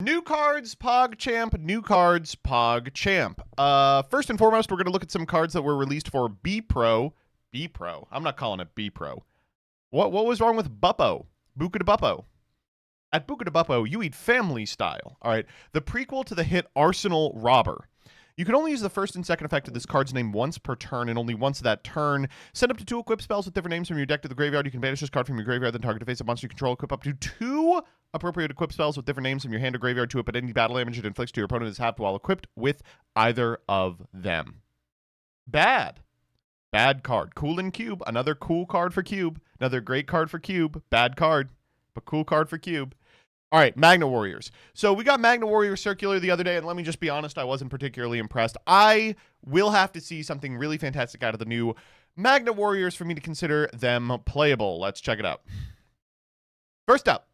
New cards, PogChamp. New cards, PogChamp. First and foremost, we're going to look at some cards that were released for B-Pro. B-Pro. I'm not calling it B-Pro. What was wrong with Buppo? Buca de Buppo. At Buca de Buppo, you eat family style. All right. The prequel to the hit Arsenal Robber. You can only use the first and second effect of this card's name once per turn, and only once that turn. Send up to 2 equip spells with different names from your deck to the graveyard. You can banish this card from your graveyard, then target a face of monster you control. Equip up to 2 appropriate equip spells with different names from your hand or graveyard to up at any battle damage it inflicts to your opponent is halved while equipped with either of them. Bad. Bad card. Cool in Cube. Another cool card for Cube. Another great card for Cube. Bad card, but cool card for Cube. All right, Magna Warriors. So we got Magna Warrior Circular the other day, and let me just be honest, I wasn't particularly impressed. I will have to see something really fantastic out of the new Magna Warriors for me to consider them playable. Let's check it out. First up,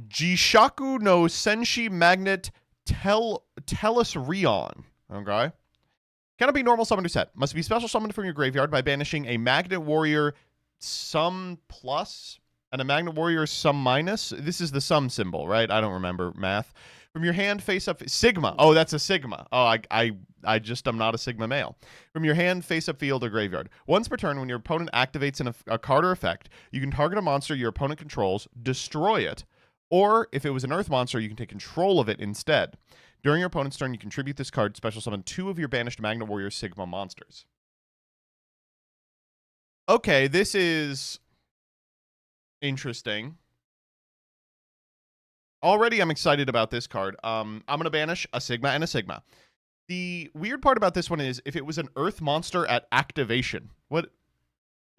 Jishaku no Senshi Magnet Tellus Rion. Okay. Cannot be normal summoned or set. Must be special summoned from your graveyard by banishing a Magnet Warrior sum plus and a Magnet Warrior sum minus. This is the sum symbol, right? I don't remember math. From your hand, face up Sigma. Oh, that's a Sigma. Oh, I just am not a Sigma male. From your hand, face up field or graveyard. Once per turn, when your opponent activates a card or effect, you can target a monster your opponent controls, destroy it, or if it was an earth monster, you can take control of it instead. During your opponent's turn, you contribute this card, special summon 2 of your banished Magnet Warrior Sigma monsters. Okay, this is interesting. Already, I'm excited about this card. I'm going to banish a Sigma and a Sigma. The weird part about this one is if it was an Earth monster at activation. What's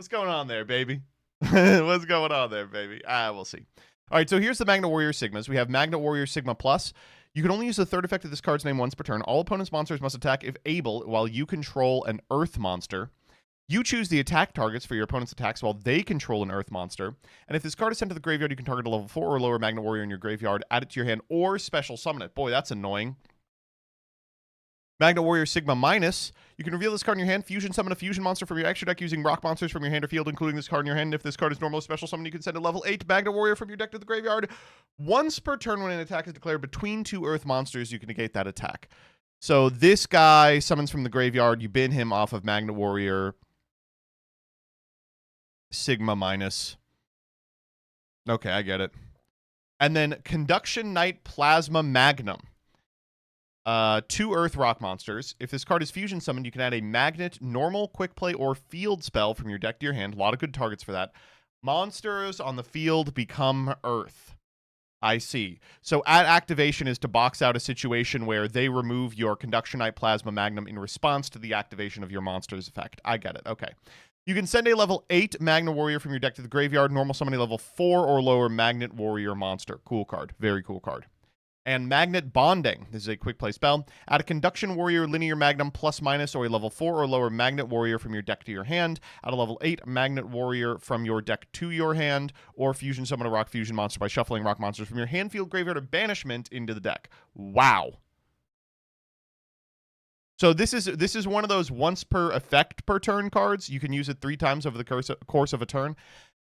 going on there, baby? What's going on there, baby? We'll see. All right, so here's the Magnet Warrior Sigmas. We have Magnet Warrior Sigma Plus. You can only use the third effect of this card's name once per turn. All opponent's monsters must attack if able while you control an Earth monster. You choose the attack targets for your opponent's attacks while they control an Earth monster. And if this card is sent to the graveyard, you can target a level 4 or lower Magnet Warrior in your graveyard, add it to your hand, or special summon it. Boy, that's annoying. Magnet Warrior Sigma Minus. You can reveal this card in your hand, fusion summon a fusion monster from your extra deck using rock monsters from your hand or field, including this card in your hand. If this card is normal special summon, you can send a level 8 Magnet Warrior from your deck to the graveyard. Once per turn when an attack is declared between 2 Earth monsters, you can negate that attack. So this guy summons from the graveyard. You bin him off of Magnet Warrior Sigma Minus. Okay, I get it. And then Conduction Knight Plasma Magnum. 2 Earth rock monsters. If this card is fusion summoned, you can add a magnet, normal, quick play, or field spell from your deck to your hand. A lot of good targets for that. Monsters on the field become Earth. I see. So at activation is to box out a situation where they remove your Conduction Knight Plasma Magnum in response to the activation of your monster's effect. I get it. Okay. You can send a level 8 Magnet Warrior from your deck to the graveyard. Normal summon a level 4 or lower Magnet Warrior monster. Cool card. Very cool card. And Magnet Bonding. This is a quick play spell. Add a Conduction Warrior Linear Magnum plus minus or a level 4 or lower Magnet Warrior from your deck to your hand. Add a level 8 Magnet Warrior from your deck to your hand. Or fusion summon a rock fusion monster by shuffling rock monsters from your hand, field, graveyard, or banishment into the deck. Wow. So this is one of those once per effect per turn cards. You can use it 3 times over the course of a turn.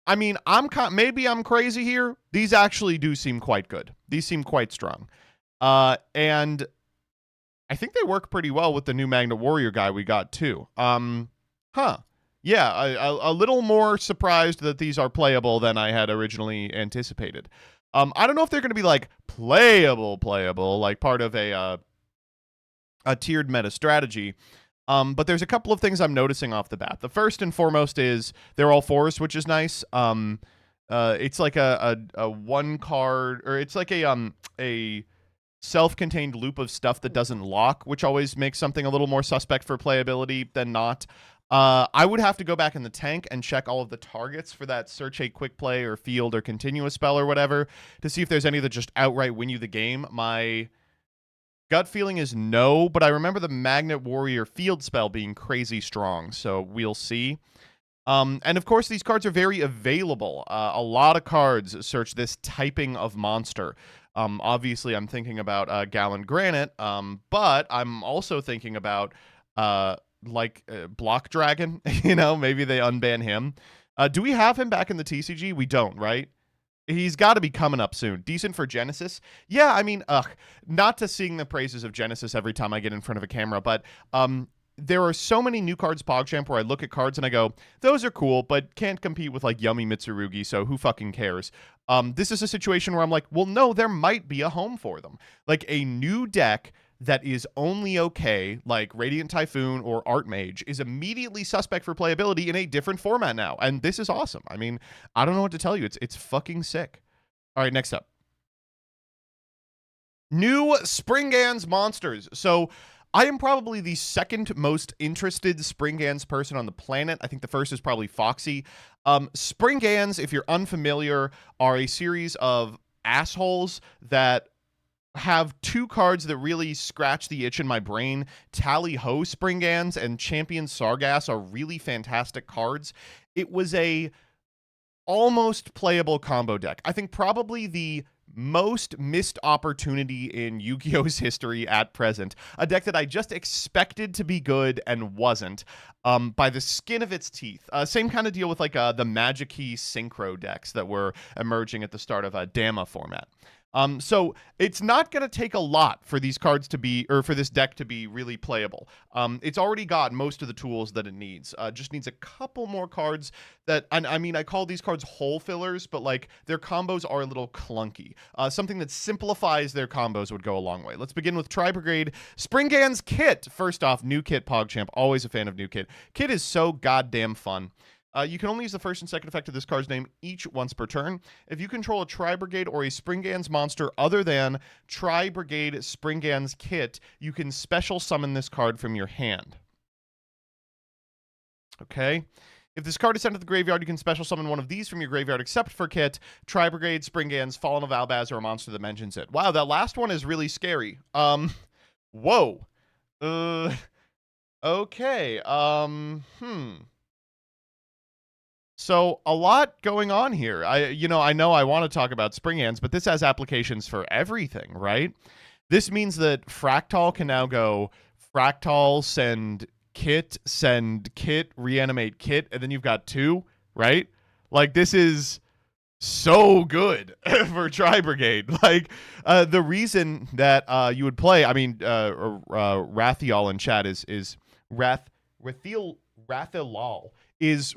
I mean, maybe I'm crazy here. These actually do seem quite good. These seem quite strong. And I think they work pretty well with the new Magnet Warrior guy we got too. Yeah, a little more surprised that these are playable than I had originally anticipated. I don't know if they're going to be like playable, like part of a tiered meta strategy. But there's a couple of things I'm noticing off the bat. The first and foremost is they're all 4s, which is nice. It's like a one card, or it's like a self-contained loop of stuff that doesn't lock, which always makes something a little more suspect for playability than not. I would have to go back in the tank and check all of the targets for that search a quick play or field or continuous spell or whatever to see if there's any that just outright win you the game. My gut feeling is no, but I remember the Magnet Warrior field spell being crazy strong, so we'll see. And of course, these cards are very available. A lot of cards search this typing of monster. Obviously, I'm thinking about Gallon Granite, but I'm also thinking about Block Dragon. You know, maybe they unban him. Do we have him back in the TCG? We don't, right? He's got to be coming up soon. Decent for Genesis. Yeah, I mean, not to sing the praises of Genesis every time I get in front of a camera, but there are so many new cards PogChamp where I look at cards and I go, those are cool, but can't compete with like Yummy Mitsurugi, so who fucking cares? This is a situation where I'm like, well, no, there might be a home for them. Like a new deck that is only okay, like Radiant Typhoon or Archmage, is immediately suspect for playability in a different format now. And this is awesome. I mean, I don't know what to tell you. It's fucking sick. All right, next up. New Springans monsters. So I am probably the second most interested Springans person on the planet. I think the first is probably Foxy. Springans, if you're unfamiliar, are a series of assholes that have two cards that really scratch the itch in my brain. Tally Ho Springans and Champion Sargass are really fantastic cards. It was a almost playable combo deck. I think probably the most missed opportunity in Yu-Gi-Oh's history at present. A deck that I just expected to be good and wasn't, by the skin of its teeth. Same kind of deal with like the Magic Key Synchro decks that were emerging at the start of a Dama format. So it's not going to take a lot for these cards to be, or for this deck to be really playable. It's already got most of the tools that it needs. Just needs a couple more cards that, and I mean, I call these cards hole fillers, but like their combos are a little clunky. Something that simplifies their combos would go a long way. Let's begin with Tri-Brigade Springans Kit. First off, new kit, PogChamp. Always a fan of new kit. Kit is so goddamn fun. You can only use the first and second effect of this card's name each once per turn. If you control a Tri-Brigade or a Springans monster other than Tri-Brigade Springans Kit, you can special summon this card from your hand. Okay. If this card is sent to the graveyard, you can special summon one of these from your graveyard, except for Kit, Tri-Brigade, Springans, Fallen of Albaz, or a monster that mentions it. Wow, that last one is really scary. Whoa. Okay. So a lot going on here. I know I want to talk about Springans, but this has applications for everything, right? This means that Fractal can now go Fractal, send Kit, reanimate Kit, and then you've got two, right? Like this is so good for Tri-Brigade. Like the reason that you would play, I mean, Rathial in chat is Rathilal is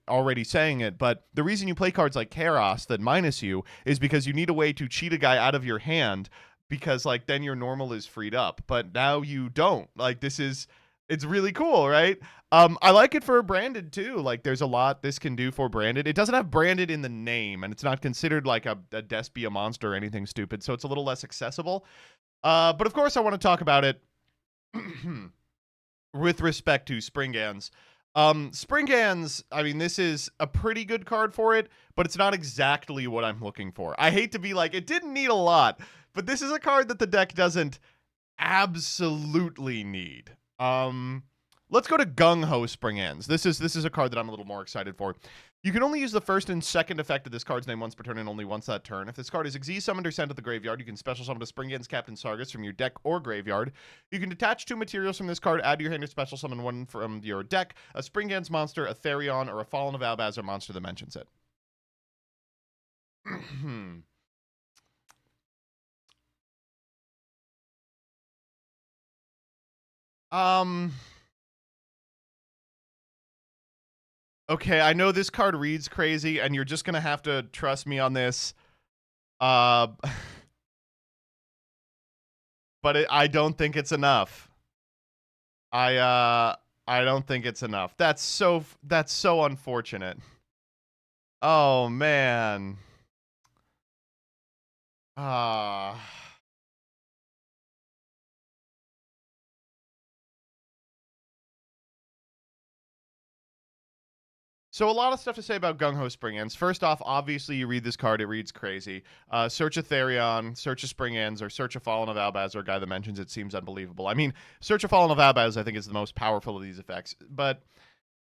already saying it, but the reason you play cards like Chaos that minus you is because you need a way to cheat a guy out of your hand, because like then your normal is freed up, but now you don't. Like it's really cool, right? I like it for branded too. Like there's a lot this can do for branded. It doesn't have branded in the name, and it's not considered like a Despia monster or anything stupid, so it's a little less accessible. But of course I want to talk about it with respect to Springans. Springans, I mean, this is a pretty good card for it, but it's not exactly what I'm looking for. I hate to be like, it didn't need a lot, but this is a card that the deck doesn't absolutely need. Let's go to Gung Ho Springans. This is a card that I'm a little more excited for. You can only use the first and second effect of this card's name once per turn and only once that turn. If this card is Xyz summoned or sent to the graveyard, you can special summon a Springans Captain Sargas from your deck or graveyard. You can detach two materials from this card, add to your hand, or special summon one from your deck, a Springans monster, a Therion, or a Fallen of Albaz monster that mentions it. Okay, I know this card reads crazy, and you're just gonna have to trust me on this. But I don't think it's enough. I don't think it's enough. That's so unfortunate. Oh man. So a lot of stuff to say about Gung Ho Springans. First off, obviously you read this card, it reads crazy. Search a Therion, search a Springans, or search a Fallen of Albaz, or a guy that mentions it seems unbelievable. I mean, search a Fallen of Albaz I think is the most powerful of these effects. But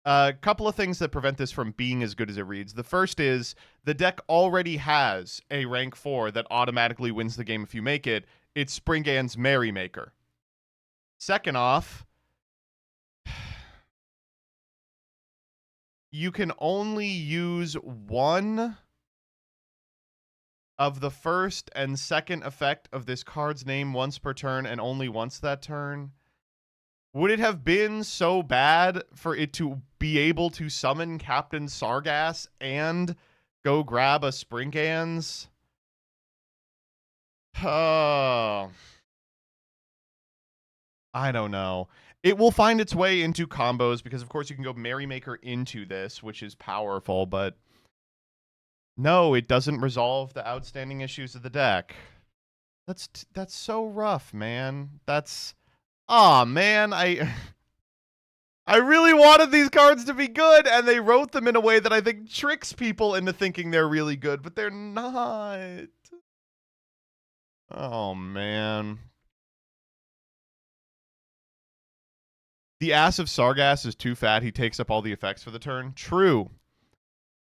a couple of things that prevent this from being as good as it reads. The first is the deck already has a rank 4 that automatically wins the game if you make it. It's Springans Merrymaker. Second off, you can only use one of the first and second effect of this card's name once per turn and only once that turn. Would it have been so bad for it to be able to summon Captain Sargass and go grab a Springans? Oh, I don't know. It will find its way into combos because, of course, you can go Merrymaker into this, which is powerful, but no, it doesn't resolve the outstanding issues of the deck. That's so rough, man. Man, I really wanted these cards to be good, and they wrote them in a way that I think tricks people into thinking they're really good, but they're not. Oh, man. The ass of Sargass is too fat. He takes up all the effects for the turn. True.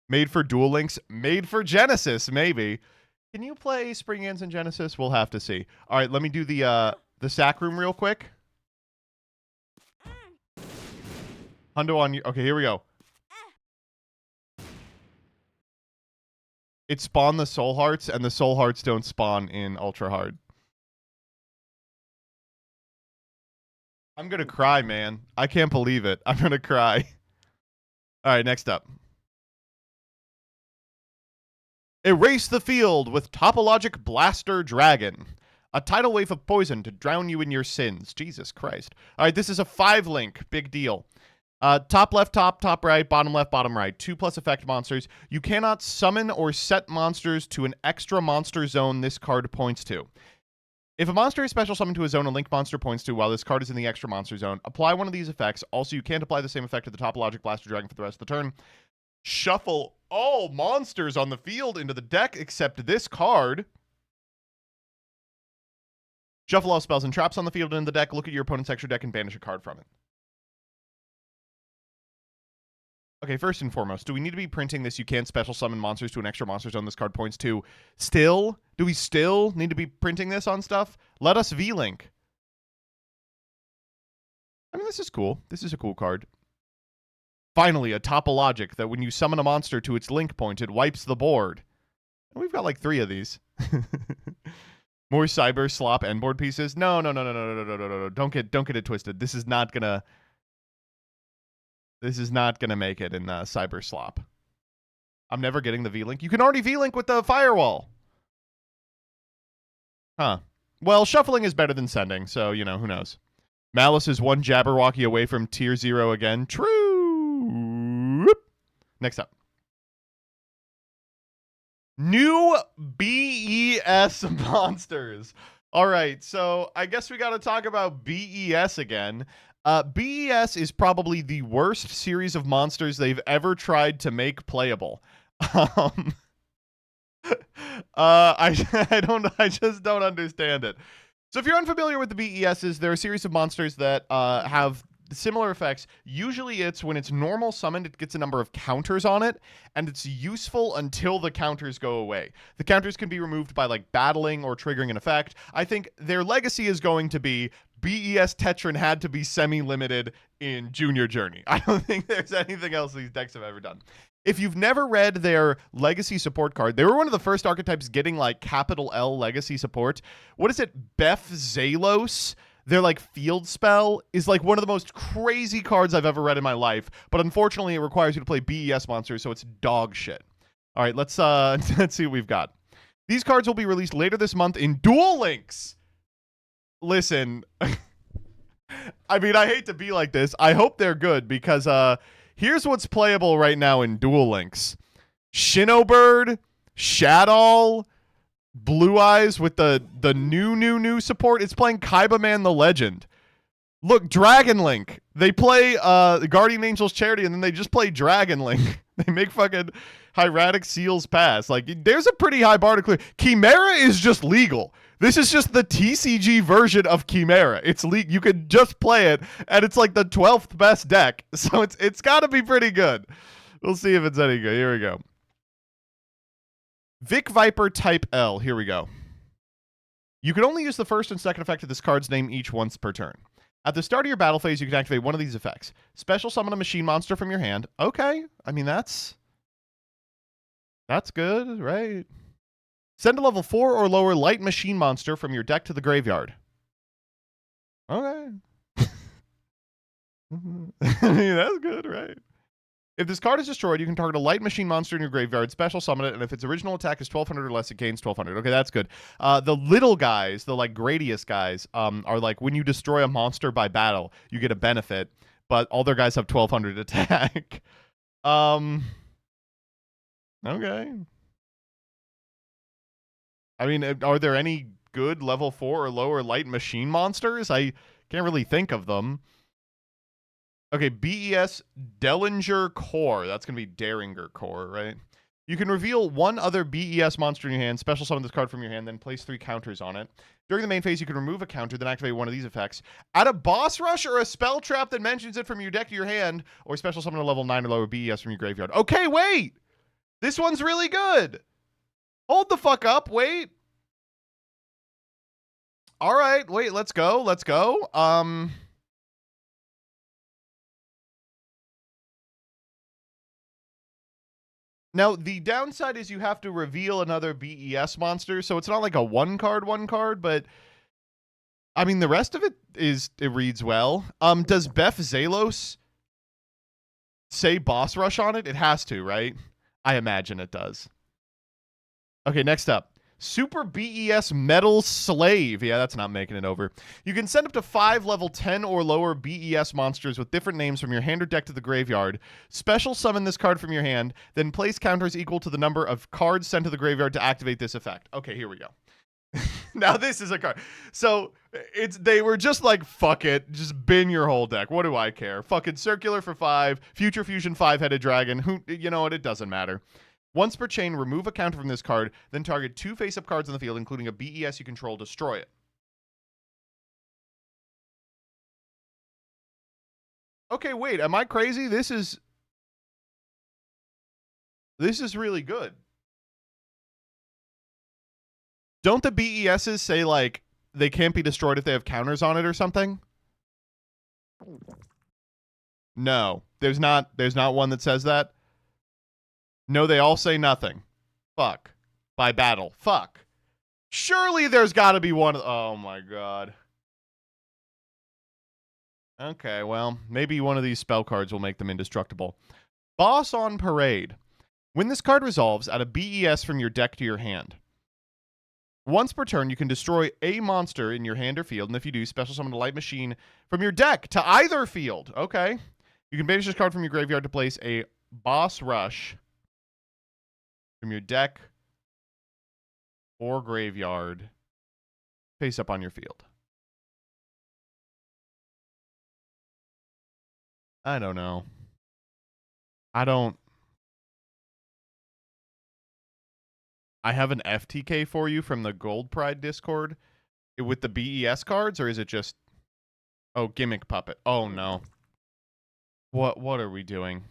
Made for Duel Links. Made for Genesis, maybe. Can you play Spring Ants in Genesis? We'll have to see. All right, let me do the sack room real quick. Hundo on you. Okay, here we go. It spawned the Soul Hearts, and the Soul Hearts don't spawn in Ultra Hard. I'm going to cry, man. I can't believe it. I'm going to cry. All right, next up. Erase the field with Topologic Blaster Dragon. A tidal wave of poison to drown you in your sins. Jesus Christ. All right, this is a 5-link. Big deal. Top left, top right, bottom left, bottom right. 2+ effect monsters. You cannot summon or set monsters to an extra monster zone this card points to. If a monster is special summoned to a zone a link monster points to while this card is in the extra monster zone, apply one of these effects. Also, you can't apply the same effect to the Topologic Blaster Dragon for the rest of the turn. Shuffle all monsters on the field into the deck except this card. Shuffle all spells and traps on the field and in the deck. Look at your opponent's extra deck and banish a card from it. Okay, first and foremost, do we need to be printing this? You can't special summon monsters to an extra monster zone this card points to. Still? Do we still need to be printing this on stuff? Let us V-Link. I mean, this is cool. This is a cool card. Finally, a Topologic that when you summon a monster to its link point, it wipes the board. And we've got like 3 of these. More Cyber Slop end board pieces? No. Don't get it twisted. This is not gonna make it in Cyber Slop. I'm never getting the V-Link. You can already V-Link with the Firewall. Huh. Well, shuffling is better than sending, so, you know, who knows. Malice is 1 Jabberwocky away from tier 0 again. True. Next up. New B.E.S. monsters. All right, so I guess we got to talk about B.E.S. again. B.E.S. is probably the worst series of monsters they've ever tried to make playable. I just don't understand it. So if you're unfamiliar with the B.E.S.s, they're a series of monsters that have similar effects. Usually it's when it's normal summoned, it gets a number of counters on it, and it's useful until the counters go away. The counters can be removed by like battling or triggering an effect. I think their legacy is going to be B.E.S. Tetran had to be semi-limited in Junior Journey. I don't think there's anything else these decks have ever done. If you've never read their legacy support card, they were one of the first archetypes getting like capital L legacy support. What is it? Beth Zalos? Their like field spell is like one of the most crazy cards I've ever read in my life, but unfortunately it requires you to play B.E.S. monsters, so it's dog shit. All right, let's see what we've got. These cards will be released later this month in Duel Links. Listen, I mean, I hate to be like this. I hope they're good because here's what's playable right now in Duel Links. Shinobird, Shadow, Blue Eyes with the new support. It's playing Kaiba Man the Legend. Look, Dragon Link. They play Guardian Angel's Charity, and then they just play Dragon Link. They make fucking Hieratic Seals pass. Like, there's a pretty high bar to clear. Chimera is just legal. This is just the TCG version of Chimera. It's you could just play it, and it's like the 12th best deck. So it's got to be pretty good. We'll see if it's any good. Here we go. Vic Viper Type L. Here we go. You can only use the first and second effect of this card's name each once per turn. At the start of your battle phase, you can activate one of these effects. Special summon a machine monster from your hand. Okay. I mean, that's good, right? Send a level 4 or lower light machine monster from your deck to the graveyard. Okay. I mean, that's good, right? If this card is destroyed, you can target a light machine monster in your graveyard, special summon it, and if its original attack is 1200 or less, it gains 1200. Okay, that's good. The little guys, the like Gradius guys, are like when you destroy a monster by battle, you get a benefit, but all their guys have 1200 attack. Okay. I mean, are there any good level 4 or lower light machine monsters? I can't really think of them. Okay, B.E.S. Dellinger Core. That's going to be Derringer Core, right? You can reveal one other B.E.S. monster in your hand, special summon this card from your hand, then place 3 counters on it. During the main phase, you can remove a counter, then activate one of these effects. Add a boss rush or a spell trap that mentions it from your deck to your hand, or special summon a level 9 or lower B.E.S. from your graveyard. Okay, wait! This one's really good! Hold the fuck up, wait! Alright, wait, let's go, let's go. Now, the downside is you have to reveal another B.E.S. monster, so it's not like a one card, but I mean, the rest of it reads well. Does Beth Zalos say boss rush on it? It has to, right? I imagine it does. Okay, next up. Super B.E.S. Metal Slave. Yeah, that's not making it over. You can send up to 5 level 10 or lower B.E.S. monsters with different names from your hand or deck to the graveyard. Special summon this card from your hand, then place counters equal to the number of cards sent to the graveyard to activate this effect. Okay, here we go. Now this is a card. So they were just like, fuck it, just bin your whole deck. What do I care? Fucking Circular for 5, Future Fusion 5-headed dragon. Who, you know what? It doesn't matter. Once per chain, remove a counter from this card, then target 2 face-up cards on the field, including a B.E.S. you control, destroy it. Okay, wait, am I crazy? This is really good. Don't the B.E.S's say, like, they can't be destroyed if they have counters on it or something? No, there's not one that says that. No, they all say nothing. Fuck. By battle. Fuck. Surely there's got to be one. Oh my god. Okay, well, maybe one of these spell cards will make them indestructible. Boss on Parade. When this card resolves, add a B.E.S. from your deck to your hand. Once per turn, you can destroy a monster in your hand or field, and if you do, special summon a light machine from your deck to either field. Okay. You can banish this card from your graveyard to place a boss rush from your deck or graveyard face up on your field. I don't know. I have an FTK for you from the Gold Pride Discord with the B.E.S. cards, or is it just... Oh, Gimmick Puppet. Oh, no. What are we doing?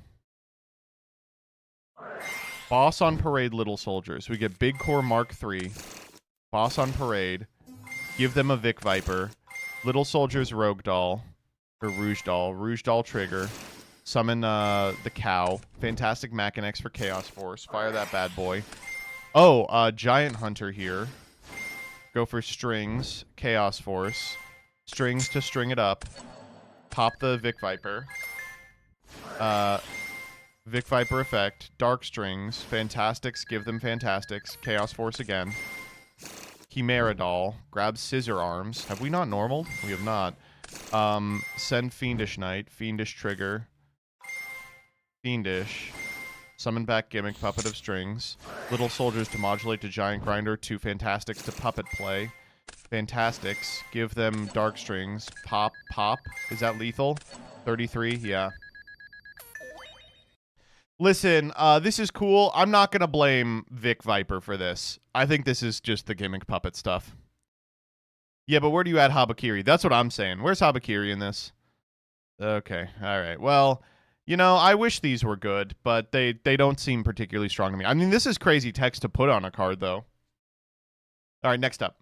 Boss on Parade Little Soldiers. We get Big Core Mark III. Boss on Parade. Give them a Vic Viper. Little Soldiers Rogue Doll. Or Rouge Doll. Rouge Doll Trigger. Summon the Cow. Fantastic Machinex for Chaos Force. Fire that bad boy. Oh, Giant Hunter here. Go for Strings. Chaos Force. Strings to string it up. Pop the Vic Viper. Vic Viper effect. Dark Strings. Fantastics. Give them Fantastics. Chaos Force again. Chimera Doll. Grab Scissor Arms. Have we not normaled? We have not. Send Fiendish Knight. Fiendish Trigger. Fiendish. Summon back Gimmick Puppet of Strings. Little Soldiers to modulate to Giant Grinder. 2 Fantastics to Puppet play. Fantastics. Give them Dark Strings. Pop. Pop. Is that lethal? 33? Yeah. Listen, this is cool. I'm not going to blame Vic Viper for this. I think this is just the Gimmick Puppet stuff. Yeah, but where do you add Habakiri? That's what I'm saying. Where's Habakiri in this? Okay. All right. Well... You know, I wish these were good, but they don't seem particularly strong to me. I mean, this is crazy text to put on a card, though. All right, next up.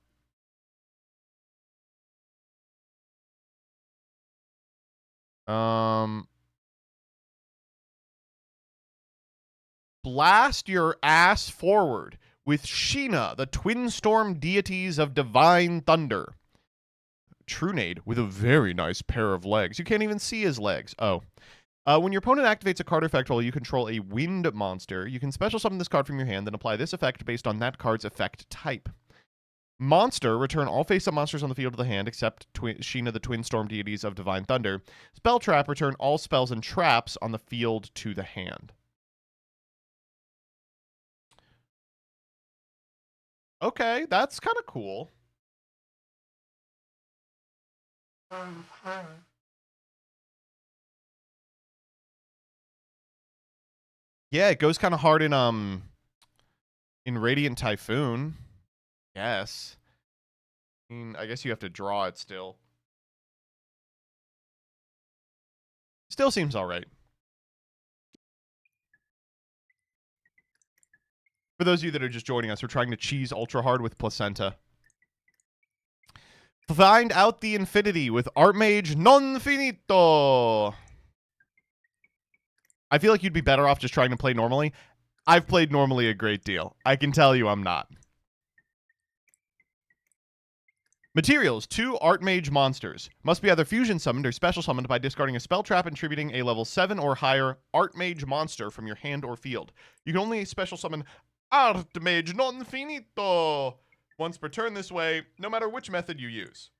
Blast your ass forward. with Sheena, the twin storm deities of divine thunder. Trunade with a very nice pair of legs. You can't even see his legs. Oh. When your opponent activates a card effect while you control a wind monster, you can special summon this card from your hand and apply this effect based on that card's effect type. Monster, return all face-up monsters on the field of the hand except Sheena, the twin storm deities of divine thunder. Spell trap, return all spells and traps on the field to the hand. Okay, that's kind of cool. Yeah, it goes kind of hard in Radiant Typhoon. Yes. I mean, I guess you have to draw it still. Still seems all right. For those of you that are just joining us, we're trying to cheese ultra hard with Placenta. Find out the infinity with Archmage Non Finito. I feel like you'd be better off just trying to play normally. I've played normally a great deal. I can tell you I'm not. Materials, 2 Archmage monsters. Must be either fusion summoned or special summoned by discarding a spell trap and attributing a level 7 or higher Archmage monster from your hand or field. You can only special summon Archmage Non Finito once per turn this way, no matter which method you use.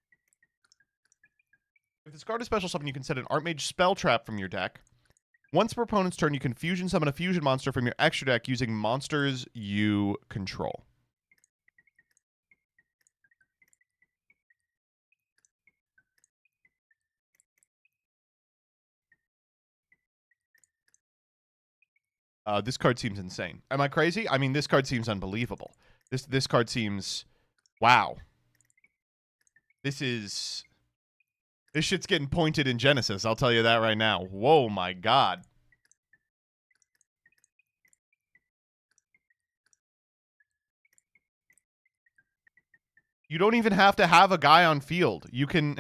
If discard a special summon, you can set an Archmage spell trap from your deck. Once per opponent's turn, you can fusion summon a fusion monster from your extra deck using monsters you control. This card seems insane. Am I crazy? I mean, this card seems unbelievable. This card seems... Wow. This shit's getting pointed in Genesis, I'll tell you that right now. Whoa, my god. You don't even have to have a guy on field. You can...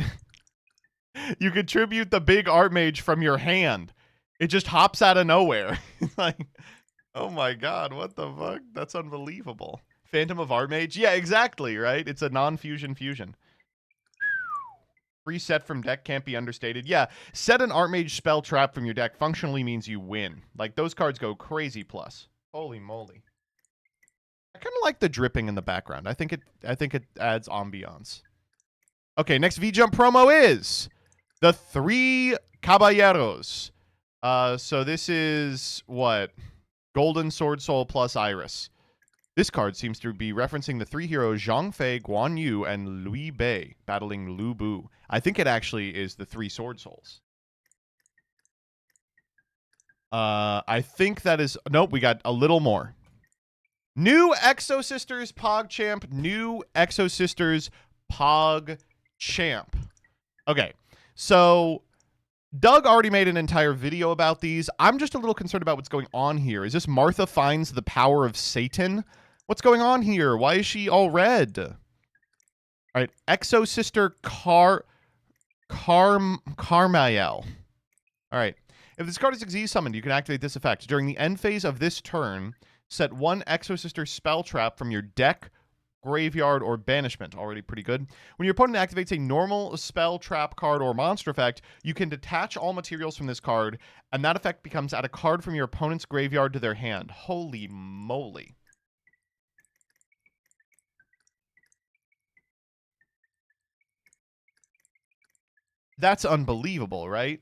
you can tribute the big Archmage from your hand. It just hops out of nowhere. Like, oh my god, what the fuck? That's unbelievable. Phantom of Archmage? Yeah, exactly, right? It's a non-fusion fusion. Free set from deck can't be understated. Yeah, set an Archmage spell trap from your deck functionally means you win. Like, those cards go crazy plus. Holy moly. I kind of like the dripping in the background. I think it adds ambiance. Okay, next V-Jump promo is the 3 Caballeros. So this is what? Golden Sword Soul plus Iris. This card seems to be referencing the 3 heroes Zhang Fei, Guan Yu, and Liu Bei battling Lu Bu. I think it actually is the 3 Sword Souls. I think that is... Nope, we got a little more. New Exo Sisters PogChamp. New Exo Sisters PogChamp. Okay, so... Doug already made an entire video about these. I'm just a little concerned about what's going on here. Is this Martha finds the power of Satan? What's going on here? Why is she all red? All right, Exo Sister Carmael. All right. If this card is Xyz summoned, you can activate this effect. During the end phase of this turn, set 1 Exo Sister spell trap from your deck, graveyard, or banishment. Already pretty good. When your opponent activates a normal spell, trap card, or monster effect, you can detach all materials from this card, and that effect becomes add a card from your opponent's graveyard to their hand. Holy moly. That's unbelievable, right?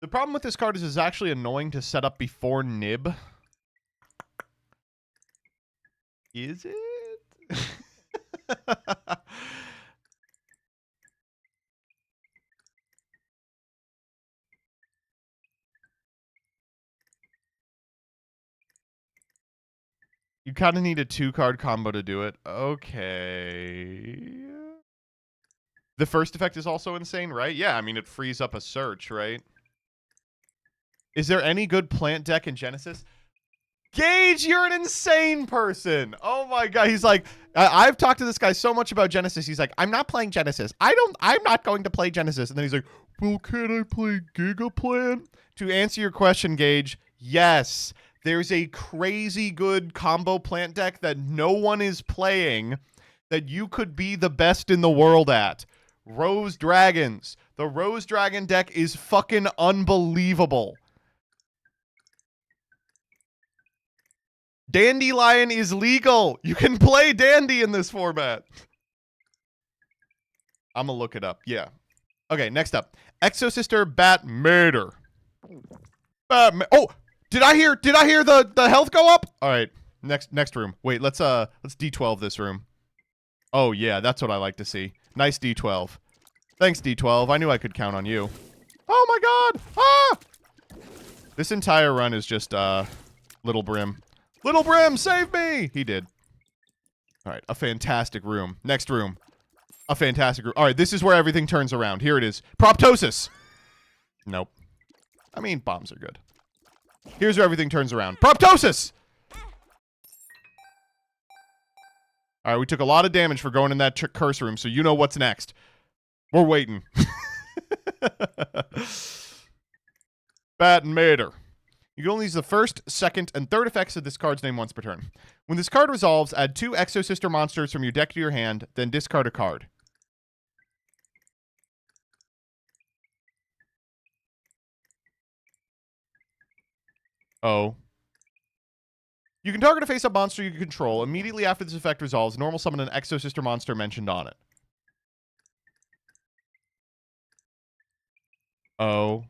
The problem with this card is it's actually annoying to set up before Nib. Is it? You kind of need a 2-card combo to do it. Okay. The first effect is also insane, right? Yeah, I mean, it frees up a search, right? Is there any good plant deck in Genesis? Gage, you're an insane person. Oh my god. He's like, I've talked to this guy so much about Genesis. He's like, I'm not playing Genesis. I'm not going to play Genesis. And then he's like, well, can I play Gigaplan? To answer your question, Gage, yes. There's a crazy good combo plant deck that no one is playing that you could be the best in the world at. Rose Dragons. The Rose Dragon deck is fucking unbelievable. Dandelion is legal. You can play Dandy in this format. I'm gonna look it up. Yeah. Okay, next up. Exosister Batmater. Oh, did I hear the health go up? All right. Next room. Wait, let's D12 this room. Oh yeah, that's what I like to see. Nice D12. Thanks, D12. I knew I could count on you. Oh my god! Ah! This entire run is just Little Brim. Little Brim, save me! He did. All right, a fantastic room. Next room. A fantastic room. All right, this is where everything turns around. Here it is. Proptosis. Nope. I mean, bombs are good. Here's where everything turns around. Proptosis! All right, we took a lot of damage for going in that curse room, so you know what's next. We're waiting. Batmater. You can only use the first, second, and third effects of this card's name once per turn. When this card resolves, add 2 Exosister monsters from your deck to your hand, then discard a card. Oh. You can target a face-up monster you can control. Immediately after this effect resolves, normal summon an Exosister monster mentioned on it. Oh.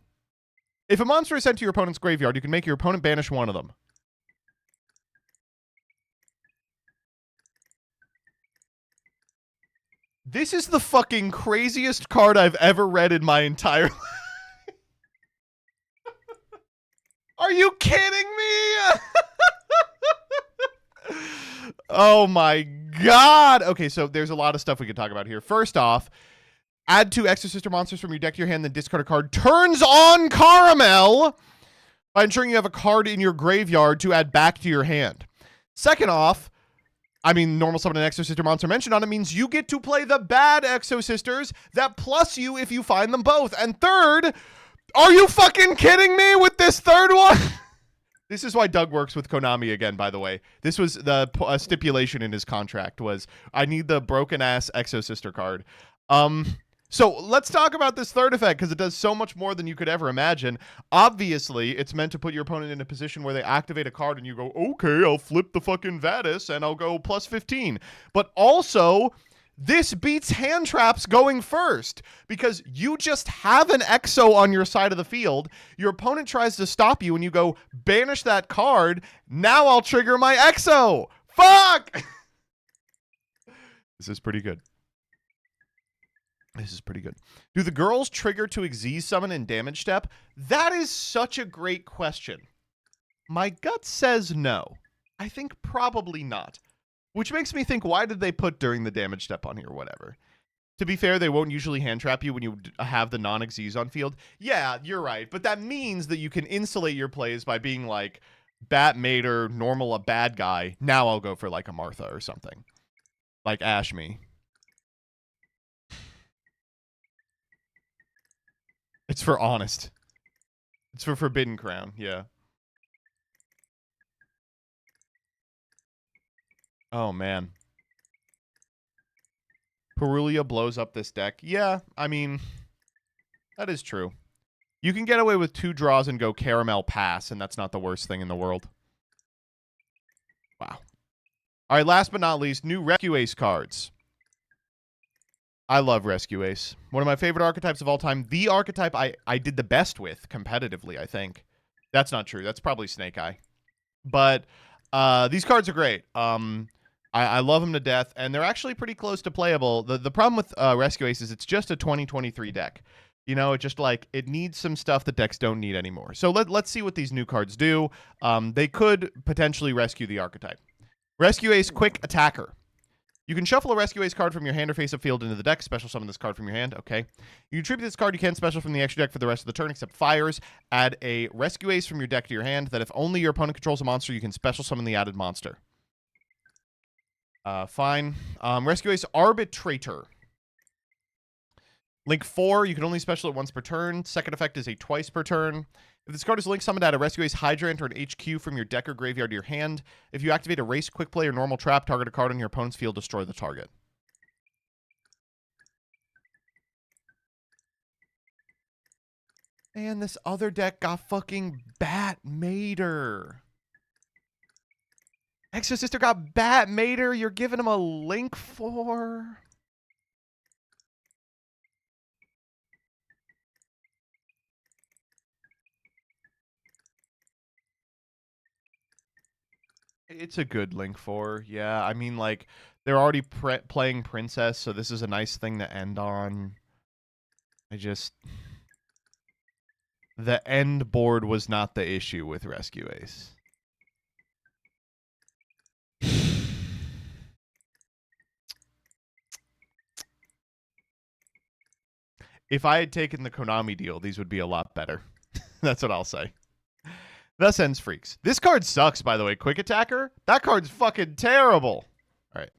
If a monster is sent to your opponent's graveyard, you can make your opponent banish one of them. This is the fucking craziest card I've ever read in my entire life. Are you kidding me? Oh my god. Okay, so there's a lot of stuff we could talk about here. First off, add 2 Exosister monsters from your deck to your hand, then discard a card. Turns on Caramel by ensuring you have a card in your graveyard to add back to your hand. Second off, I mean, normal summon an Exosister monster mentioned on it means you get to play the bad Exosisters that plus you if you find them both. And third, are you fucking kidding me with this third one? This is why Doug works with Konami again, by the way. This was the stipulation in his contract was, I need the broken-ass Exosister card. So let's talk about this third effect, because it does so much more than you could ever imagine. Obviously, it's meant to put your opponent in a position where they activate a card and you go, okay, I'll flip the fucking Vadis and I'll go plus 15. But also, this beats hand traps going first, because you just have an Exo on your side of the field. Your opponent tries to stop you and you go, banish that card. Now I'll trigger my Exo. Fuck! This is pretty good. This is pretty good. Do the girls trigger to Xyz summon in damage step? That is such a great question. My gut says no. I think probably not. Which makes me think, why did they put during the damage step on here or whatever? To be fair, they won't usually hand trap you when you have the non-Xyz on field. Yeah, you're right. But that means that you can insulate your plays by being like, Batmater, normal a bad guy. Now I'll go for like a Martha or something. Like Ashme. It's for Honest. It's for Forbidden Crown, yeah. Oh, man. Perulia blows up this deck. Yeah, I mean, that is true. You can get away with 2 draws and go Caramel Pass, and that's not the worst thing in the world. Wow. All right, last but not least, new Rescue Ace cards. I love Rescue Ace. One of my favorite archetypes of all time. The archetype I did the best with competitively, I think. That's not true. That's probably Snake Eye. But these cards are great. I love them to death, and they're actually pretty close to playable. The problem with Rescue Ace is it's just a 2023 deck. You know, it just like, it needs some stuff that decks don't need anymore. So let's see what these new cards do. They could potentially rescue the archetype. Rescue Ace Quick Attacker. You can shuffle a Rescue Ace card from your hand or face-up field into the deck. Special summon this card from your hand. Okay. You tribute this card you can special from the extra deck for the rest of the turn except fires. Add a Rescue Ace from your deck to your hand. That if only your opponent controls a monster, you can special summon the added monster. Fine. Rescue Ace Arbitrator. Link 4, you can only special it once per turn. Second effect is a twice per turn. If this card is link summoned, add a Rescue Ace Hydrant or an HQ from your deck or graveyard to your hand. If you activate a Race, Quick Play, or Normal Trap, target a card on your opponent's field, destroy the target. And this other deck got fucking Bat Mater. Extra Sister got Bat Mater. You're giving him a link 4. It's a good link 4. Yeah, I mean, like, they're already playing Princess, so this is a nice thing to end on. The end board was not the issue with Rescue Ace. If I had taken the Konami deal, these would be a lot better. That's what I'll say. Thus ends Freaks. This card sucks, by the way. Quick Attacker? That card's fucking terrible. All right.